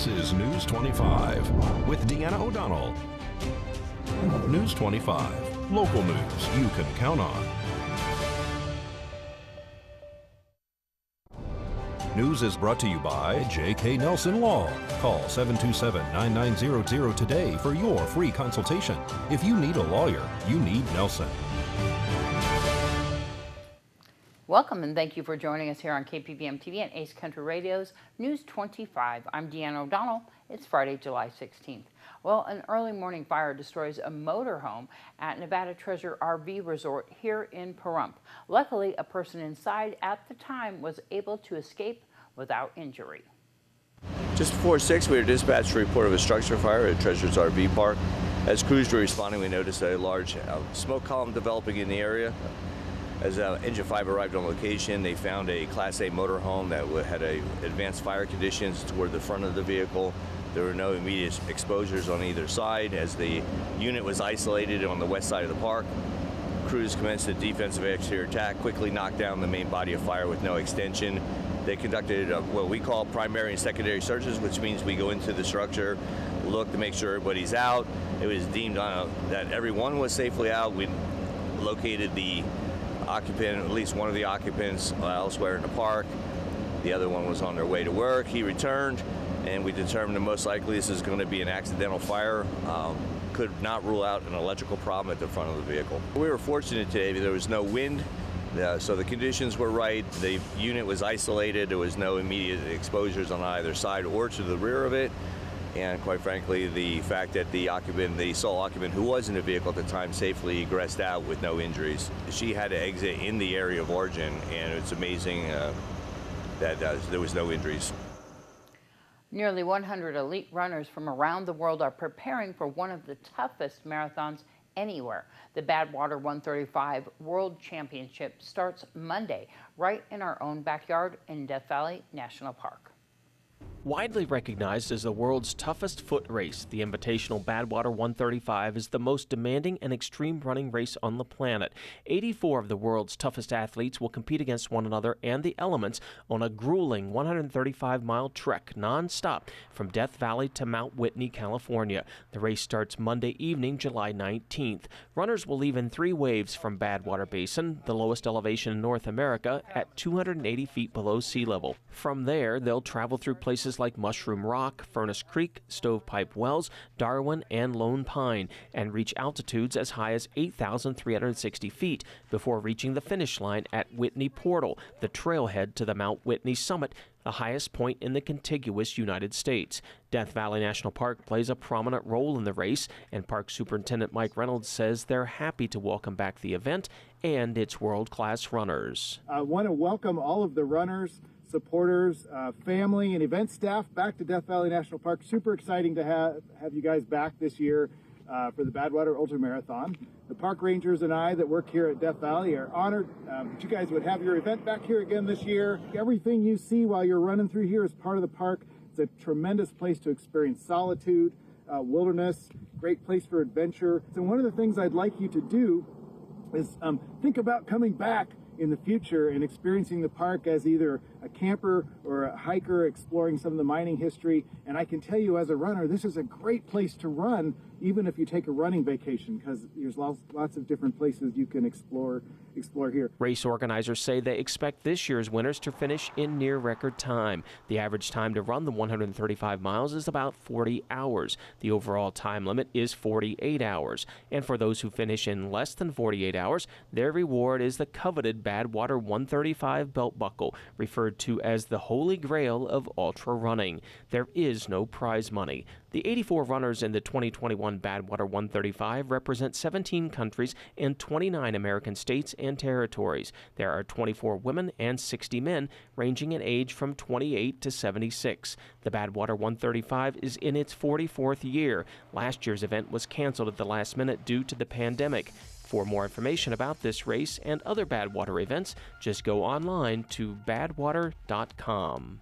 This is News 25 with Deanna O'Donnell. News 25, local news you can count on. News is brought to you by J.K. Nelson Law. Call 727-9900 today for your free consultation. If you need a lawyer, you need Nelson. Welcome and thank you for joining us here on KPVM TV and Ace Country Radio's News 25. I'm Deanna O'Donnell. It's Friday, July 16th. Well, an early morning fire destroys a motorhome at Nevada Treasure RV Resort here in Pahrump. Luckily, a person inside at the time was able to escape without injury. Just before 6, we were dispatched a report of a structure fire at Treasure's RV Park. As crews were responding, we noticed a large smoke column developing in the area. As Engine 5 arrived on location, they found a Class A motorhome that had advanced fire conditions toward the front of the vehicle. There were no immediate exposures on either side as the unit was isolated on the west side of the park. Crews commenced a defensive exterior attack, quickly knocked down the main body of fire with no extension. They conducted what we call primary and secondary searches, which means we go into the structure, look to make sure everybody's out. It was deemed that everyone was safely out. We located the occupant, at least one of the occupants, elsewhere in the park. The other one was on their way to work. He returned, and we determined that most likely this is going to be an accidental fire. Could not rule out an electrical problem at the front of the vehicle. We were fortunate today. There was no wind, so the conditions were right. The unit was isolated. There was no immediate exposures on either side or to the rear of it. And quite frankly, the fact that the sole occupant who was in the vehicle at the time safely egressed out with no injuries. She had to exit in the area of origin, and it's amazing that there was no injuries. Nearly 100 elite runners from around the world are preparing for one of the toughest marathons anywhere. The Badwater 135 World Championship starts Monday, right in our own backyard in Death Valley National Park. Widely recognized as the world's toughest foot race, the Invitational Badwater 135 is the most demanding and extreme running race on the planet. 84 of the world's toughest athletes will compete against one another and the elements on a grueling 135-mile trek non-stop from Death Valley to Mount Whitney, California. The race starts Monday evening, July 19th. Runners will leave in 3 waves from Badwater Basin, the lowest elevation in North America, at 280 feet below sea level. From there, they'll travel through places like Mushroom Rock, Furnace Creek, Stovepipe Wells, Darwin, and Lone Pine, and reach altitudes as high as 8,360 feet before reaching the finish line at Whitney Portal, the trailhead to the Mount Whitney summit, the highest point in the contiguous United States. Death Valley National Park plays a prominent role in the race, and Park Superintendent Mike Reynolds says they're happy to welcome back the event and its world-class runners. I want to welcome all of the runners, supporters, family, and event staff back to Death Valley National Park. Super exciting to have you guys back this year for the Badwater Ultra Marathon. The park rangers and I that work here at Death Valley are honored that you guys would have your event back here again this year. Everything you see while you're running through here is part of the park. It's a tremendous place to experience solitude, wilderness, great place for adventure. So one of the things I'd like you to do is think about coming back in the future and experiencing the park as either a camper or a hiker exploring some of the mining history. And I can tell you as a runner, this is a great place to run, even if you take a running vacation, because there's lots of different places you can explore here. Race organizers say they expect this year's winners to finish in near record time. The average time to run the 135 miles is about 40 hours. The overall time limit is 48 hours. And for those who finish in less than 48 hours, their reward is the coveted Badwater 135 belt buckle, referred to as the holy grail of ultra running. There is no prize money. The 84 runners in the 2021 Badwater 135 represent 17 countries and 29 American states and territories. There are 24 women and 60 men, ranging in age from 28 to 76. The Badwater 135 is in its 44th year. Last year's event was canceled at the last minute due to the pandemic. For more information about this race and other Badwater events, just go online to badwater.com.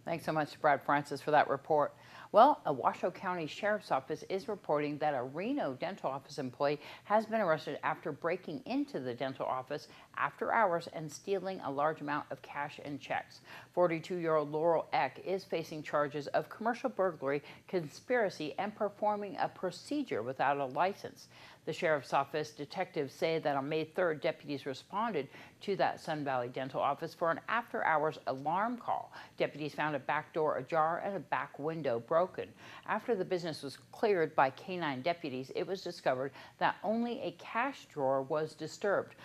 Thanks so much, Brad Francis, for that report. Well, a Washoe County Sheriff's Office is reporting that a Reno dental office employee has been arrested after breaking into the dental office after hours and stealing a large amount of cash and checks. 42-year-old Laurel Eck is facing charges of commercial burglary, conspiracy, and performing a procedure without a license. The Sheriff's Office detectives say that on May 3rd, deputies responded to that Sun Valley dental office for an after-hours alarm call. Deputies found a back door ajar and a back window broken. After the business was cleared by K-9 deputies, it was discovered that only a cash drawer was disturbed.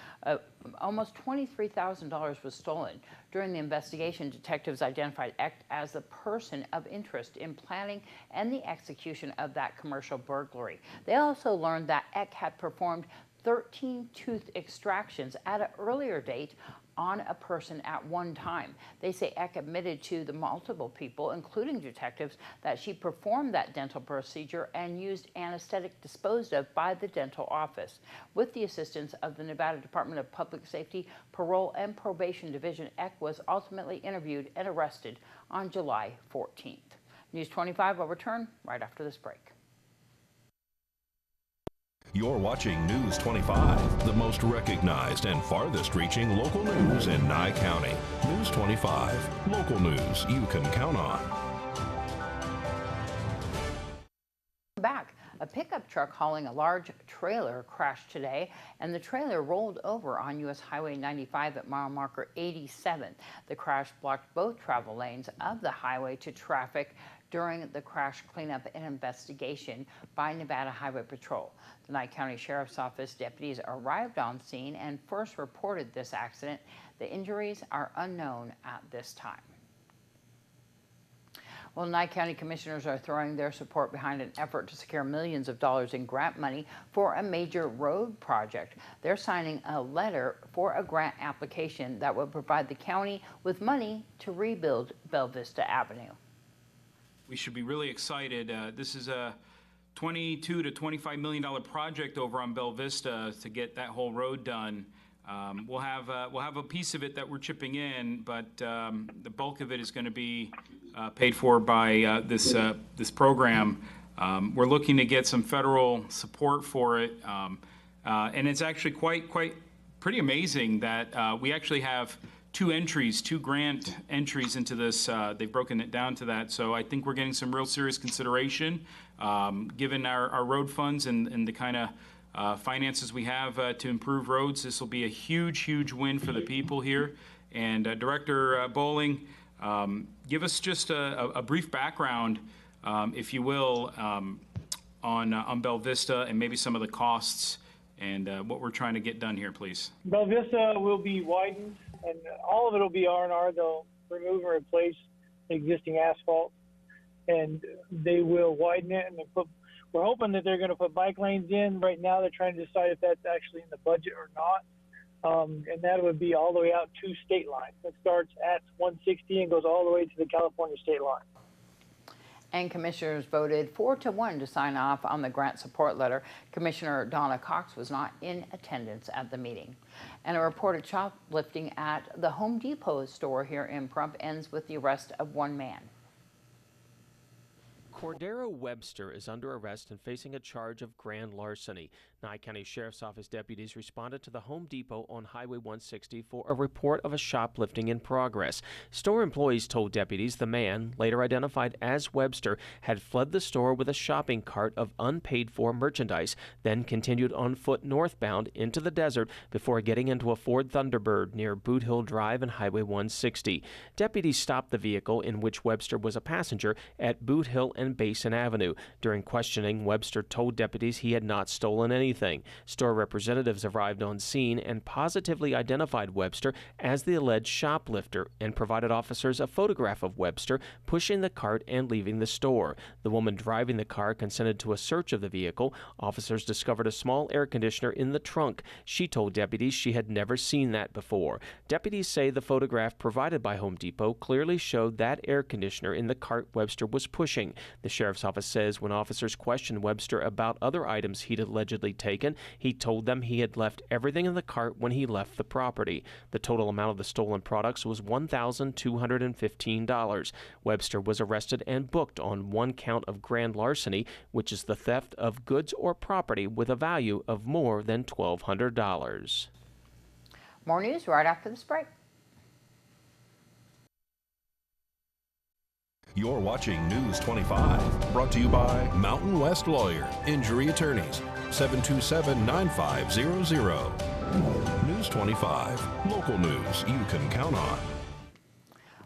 Almost $23,000 was stolen. During the investigation, detectives identified Eck as the person of interest in planning and the execution of that commercial burglary. They also learned that Eck had performed 13 tooth extractions at an earlier date on a person at one time. They say Eck admitted to the multiple people, including detectives, that she performed that dental procedure and used anesthetic disposed of by the dental office. With the assistance of the Nevada Department of Public Safety, Parole and Probation Division, Eck was ultimately interviewed and arrested on July 14th. News 25 will return right after this break. You're watching News 25, the most recognized and farthest-reaching local news in Nye County. News 25, local news you can count on. Back. A pickup truck hauling a large trailer crashed today, and the trailer rolled over on U.S. Highway 95 at mile marker 87. The crash blocked both travel lanes of the highway to traffic during the crash cleanup and investigation by Nevada Highway Patrol. The Nye County Sheriff's Office deputies arrived on scene and first reported this accident. The injuries are unknown at this time. Well, Nye County commissioners are throwing their support behind an effort to secure millions of dollars in grant money for a major road project. They're signing a letter for a grant application that would provide the county with money to rebuild Bella Vista Avenue. We should be really excited. This is a $22 to $25 million project over on Bella Vista to get that whole road done. We'll have a piece of it that we're chipping in, but the bulk of it is going to be paid for by this program. We're looking to get some federal support for it, and it's actually pretty amazing that we actually have two grant entries into this. They've broken it down to that, so I think we're getting some real serious consideration given our road funds and the kind of finances we have to improve roads. This will be a huge win for the people here. And Director Bowling, give us just a brief background, if you will, on Bella Vista and maybe some of the costs and what we're trying to get done here, please. Bella Vista will be widened, and all of it will be R&R. They'll remove and replace existing asphalt, and they will widen it. And we're hoping that they're going to put bike lanes in. Right now, they're trying to decide if that's actually in the budget or not. And that would be all the way out to state line. It starts at 160 and goes all the way to the California state line. And commissioners voted 4-1 to sign off on the grant support letter. Commissioner Donna Cox was not in attendance at the meeting. And a reported shoplifting at the Home Depot store here in Pahrump ends with the arrest of one man. Cordero Webster is under arrest and facing a charge of grand larceny. Nye County Sheriff's Office deputies responded to the Home Depot on Highway 160 for a report of a shoplifting in progress. Store employees told deputies the man, later identified as Webster, had fled the store with a shopping cart of unpaid-for merchandise, then continued on foot northbound into the desert before getting into a Ford Thunderbird near Boot Hill Drive and Highway 160. Deputies stopped the vehicle in which Webster was a passenger at Boot Hill and Basin Avenue. During questioning, Webster told deputies he had not stolen anything. Store representatives arrived on scene and positively identified Webster as the alleged shoplifter and provided officers a photograph of Webster pushing the cart and leaving the store. The woman driving the car consented to a search of the vehicle. Officers discovered a small air conditioner in the trunk. She told deputies she had never seen that before. Deputies say the photograph provided by Home Depot clearly showed that air conditioner in the cart Webster was pushing. The sheriff's office says when officers questioned Webster about other items he'd allegedly taken. He told them he had left everything in the cart when he left the property. The total amount of the stolen products was $1,215. Webster was arrested and booked on one count of grand larceny, which is the theft of goods or property with a value of more than $1,200. More news right after this break. You're watching News 25, brought to you by Mountain West Lawyer, Injury Attorneys, 727-9500. News 25, local news you can count on.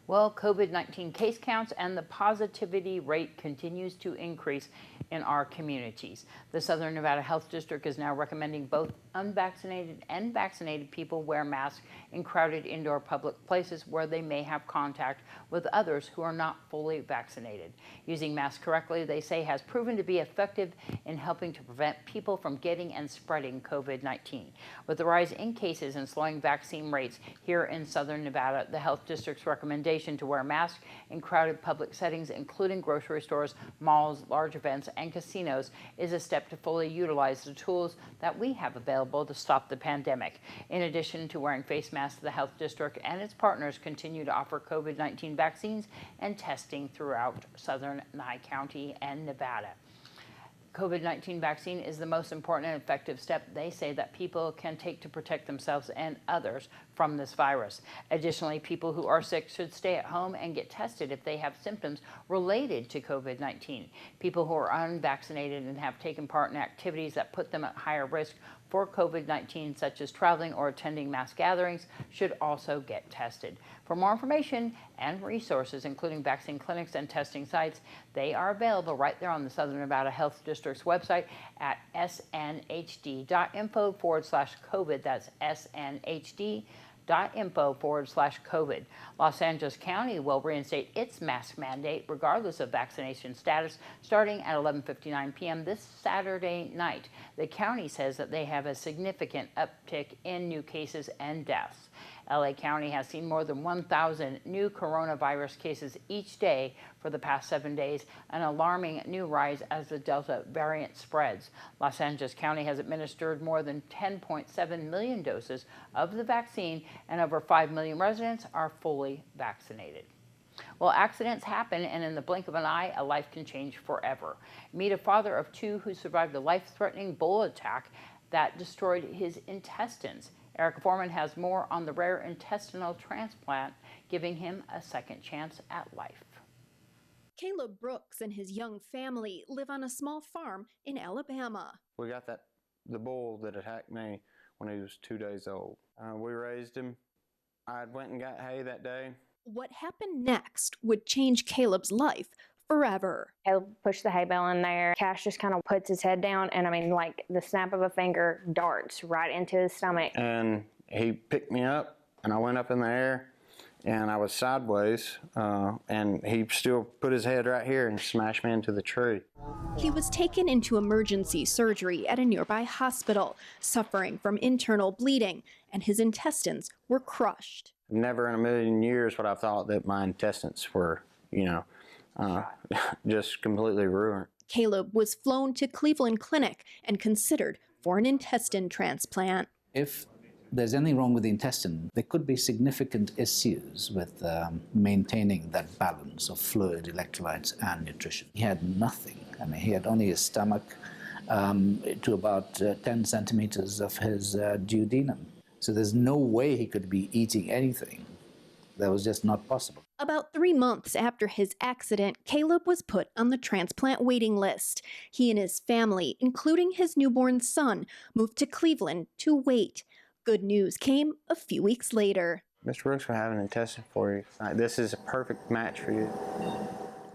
Well, COVID-19 case counts and the positivity rate continues to increase in our communities. The Southern Nevada Health District is now recommending both unvaccinated and vaccinated people wear masks in crowded indoor public places where they may have contact with others who are not fully vaccinated. Using masks correctly, they say, has proven to be effective in helping to prevent people from getting and spreading COVID-19. With the rise in cases and slowing vaccine rates here in Southern Nevada, the Health District's recommendation to wear masks in crowded public settings, including grocery stores, malls, large events, and casinos, is a step to fully utilize the tools that we have available to stop the pandemic. In addition to wearing face masks, the Health District and its partners continue to offer COVID-19 vaccines and testing throughout Southern Nye County and Nevada. COVID-19 vaccine is the most important and effective step, they say, that people can take to protect themselves and others from this virus. Additionally, people who are sick should stay at home and get tested if they have symptoms related to COVID-19. People who are unvaccinated and have taken part in activities that put them at higher risk for COVID-19, such as traveling or attending mass gatherings, should also get tested. For more information and resources, including vaccine clinics and testing sites, they are available right there on the Southern Nevada Health District's website at snhd.info/COVID. That's snhd.info/COVID. Los Angeles County will reinstate its mask mandate regardless of vaccination status starting at 11:59 p.m. this Saturday night. The county says that they have a significant uptick in new cases and deaths. LA County has seen more than 1,000 new coronavirus cases each day for the past 7 days, an alarming new rise as the Delta variant spreads. Los Angeles County has administered more than 10.7 million doses of the vaccine, and over 5 million residents are fully vaccinated. Well, accidents happen, and in the blink of an eye, a life can change forever. Meet a father of two who survived a life-threatening bull attack that destroyed his intestines. Eric Foreman has more on the rare intestinal transplant, giving him a second chance at life. Caleb Brooks and his young family live on a small farm in Alabama. We got the bull that attacked me when he was 2 days old. We raised him. I went and got hay that day. What happened next would change Caleb's life forever. Caleb pushed the hay bale in there. Cash just kind of puts his head down, and I mean, like the snap of a finger, darts right into his stomach. And he picked me up, and I went up in the air, and I was sideways, and he still put his head right here and smashed me into the tree. He was taken into emergency surgery at a nearby hospital, suffering from internal bleeding, and his intestines were crushed. Never in a million years would I have thought that my intestines were, just completely ruined. Caleb was flown to Cleveland Clinic and considered for an intestine transplant. If there's anything wrong with the intestine, there could be significant issues with maintaining that balance of fluid, electrolytes, and nutrition. He had nothing. I mean, he had only his stomach to about 10 centimeters of his duodenum. So there's no way he could be eating anything. That was just not possible. About 3 months after his accident, Caleb was put on the transplant waiting list. He and his family, including his newborn son, moved to Cleveland to wait. Good news came a few weeks later. Mr. Brooks, we have an intestine for you. This is a perfect match for you.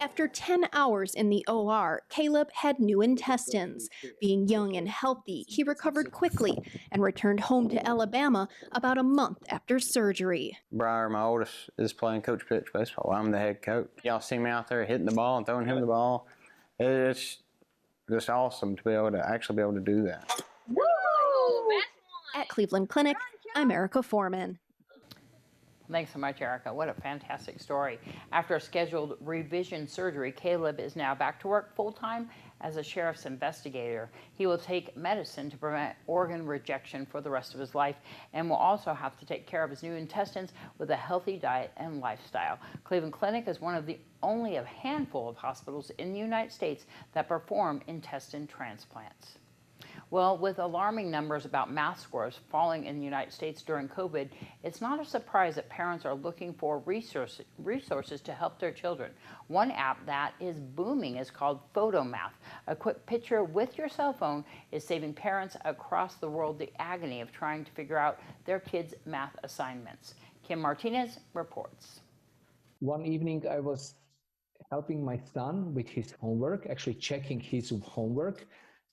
After 10 hours in the OR, Caleb had new intestines. Being young and healthy, he recovered quickly and returned home to Alabama about a month after surgery. Briar, my oldest, is playing coach pitch baseball. I'm the head coach. Y'all see me out there hitting the ball and throwing him the ball. It's just awesome to be able to actually be able to do that. At Cleveland Clinic, I'm Erica Foreman. Thanks so much, Erica. What a fantastic story. After a scheduled revision surgery, Caleb is now back to work full-time as a sheriff's investigator. He will take medicine to prevent organ rejection for the rest of his life and will also have to take care of his new intestines with a healthy diet and lifestyle. Cleveland Clinic is one of the only a handful of hospitals in the United States that perform intestine transplants. Well, with alarming numbers about math scores falling in the United States during COVID, it's not a surprise that parents are looking for resources to help their children. One app that is booming is called PhotoMath. A quick picture with your cell phone is saving parents across the world the agony of trying to figure out their kids' math assignments. Kim Martinez reports. One evening I was helping my son with his homework, actually checking his homework.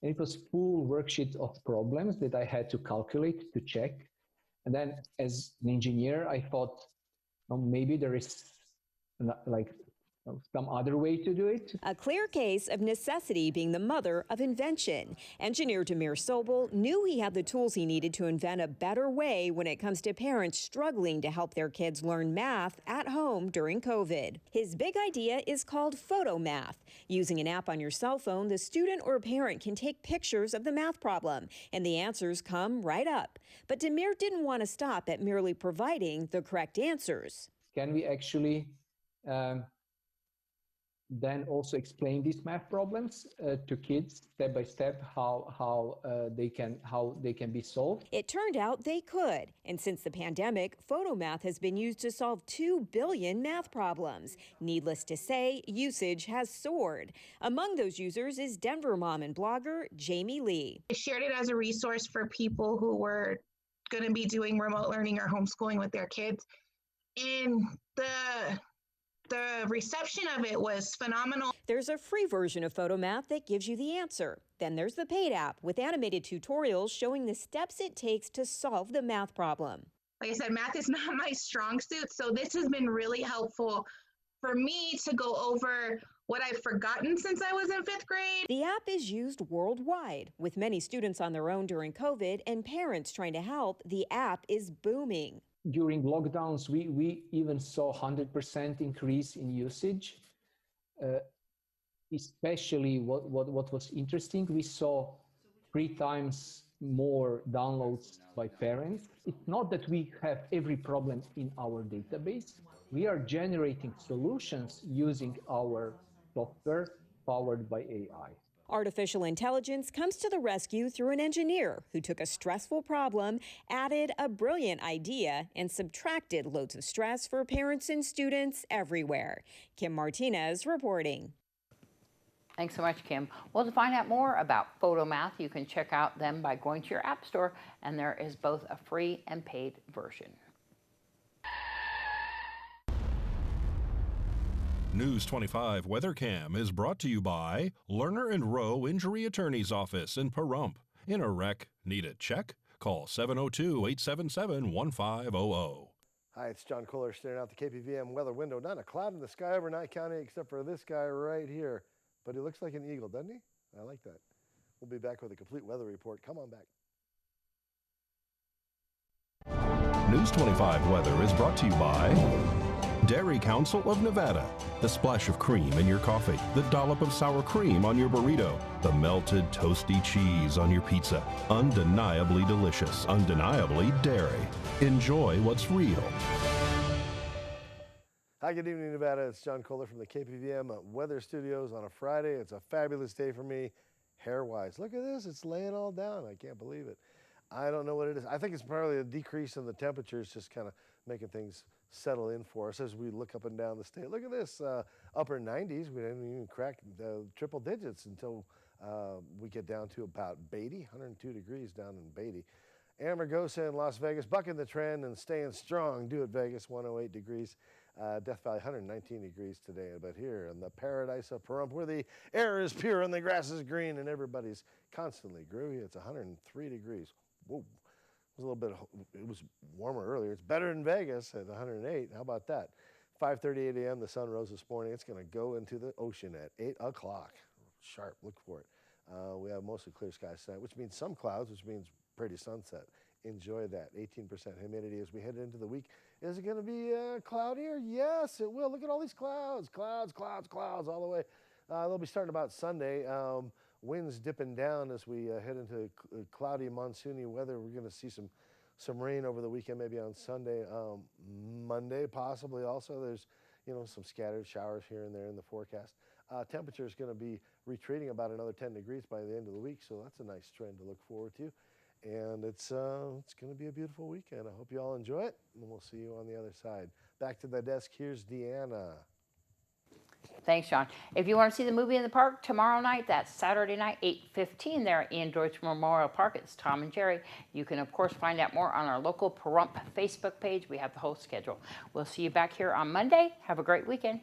And it was full worksheet of problems that I had to calculate, to check. And then as an engineer, I thought, oh, maybe there is like some other way to do it. A clear case of necessity being the mother of invention. Engineer Demir Sobel knew he had the tools he needed to invent a better way when it comes to parents struggling to help their kids learn math at home during COVID. His big idea is called PhotoMath. Using an app on your cell phone, the student or parent can take pictures of the math problem, and the answers come right up. But Demir didn't want to stop at merely providing the correct answers. Can we actually then also explain these math problems to kids step by step, how they can be solved? It turned out they could, and since the pandemic, PhotoMath has been used to solve 2 billion math problems. Needless to say, usage has soared. Among those users is Denver mom and blogger Jamie Lee. I shared it as a resource for people who were going to be doing remote learning or homeschooling with their kids, and the reception of it was phenomenal. There's a free version of PhotoMath that gives you the answer. Then there's the paid app with animated tutorials showing the steps it takes to solve the math problem. Like I said, math is not my strong suit, so this has been really helpful for me to go over what I've forgotten since I was in 5th grade. The app is used worldwide. With many students on their own during COVID and parents trying to help, the app is booming. During lockdowns, we even saw 100% increase in usage. Especially what was interesting, we saw 3 times more downloads by parents. It's not that we have every problem in our database. We are generating solutions using our software powered by AI. Artificial intelligence comes to the rescue through an engineer who took a stressful problem, added a brilliant idea, and subtracted loads of stress for parents and students everywhere. Kim Martinez reporting. Thanks so much, Kim. Well, to find out more about PhotoMath, you can check out them by going to your app store, and there is both a free and paid version. News 25 WeatherCam is brought to you by Lerner and Rowe Injury Attorney's Office in Pahrump. In a wreck, need a check? Call 702-877-1500. Hi, it's John Kohler staring out the KPVM weather window. Not a cloud in the sky over Nye County except for this guy right here. But he looks like an eagle, doesn't he? I like that. We'll be back with a complete weather report. Come on back. News 25 weather is brought to you by Dairy Council of Nevada. The splash of cream in your coffee, the dollop of sour cream on your burrito, the melted toasty cheese on your pizza. Undeniably delicious, undeniably dairy. Enjoy what's real. Hi, good evening, Nevada. It's John Kohler from the KPVM Weather Studios on a Friday. It's a fabulous day for me, hair-wise. Look at this. It's laying all down. I can't believe it. I don't know what it is. I think it's probably a decrease in the temperatures, just kind of making things settle in for us as we look up and down the state. Look at this, upper 90s. We didn't even crack the triple digits until we get down to about Beatty, 102 degrees down in Beatty. Amargosa in Las Vegas, bucking the trend and staying strong. Do it, Vegas, 108 degrees. Death Valley, 119 degrees today. But here in the paradise of Pahrump, where the air is pure and the grass is green and everybody's constantly groovy, it's 103 degrees. Whoa. It was warmer earlier. It's better than Vegas at 108. How about that? 5:38 a.m. The sun rose this morning. It's going to go into the ocean at 8 o'clock. Sharp. Look for it. We have mostly clear skies tonight, which means some clouds, which means pretty sunset. Enjoy that. 18% humidity as we head into the week. Is it going to be cloudier? Yes, it will. Look at all these clouds, clouds, clouds, clouds all the way. They'll be starting about Sunday. Winds dipping down as we head into cloudy, monsoony weather. We're going to see some rain over the weekend, maybe on Sunday, Monday possibly also. There's, some scattered showers here and there in the forecast. Temperature is going to be retreating about another 10 degrees by the end of the week, so that's a nice trend to look forward to. And it's going to be a beautiful weekend. I hope you all enjoy it, and we'll see you on the other side. Back to the desk. Here's Deanna. Thanks, John. If you want to see the movie in the park tomorrow night, that's Saturday night, 8:15 there at Ian Deutsch Memorial Park. It's Tom and Jerry. You can, of course, find out more on our local Pahrump Facebook page. We have the whole schedule. We'll see you back here on Monday. Have a great weekend.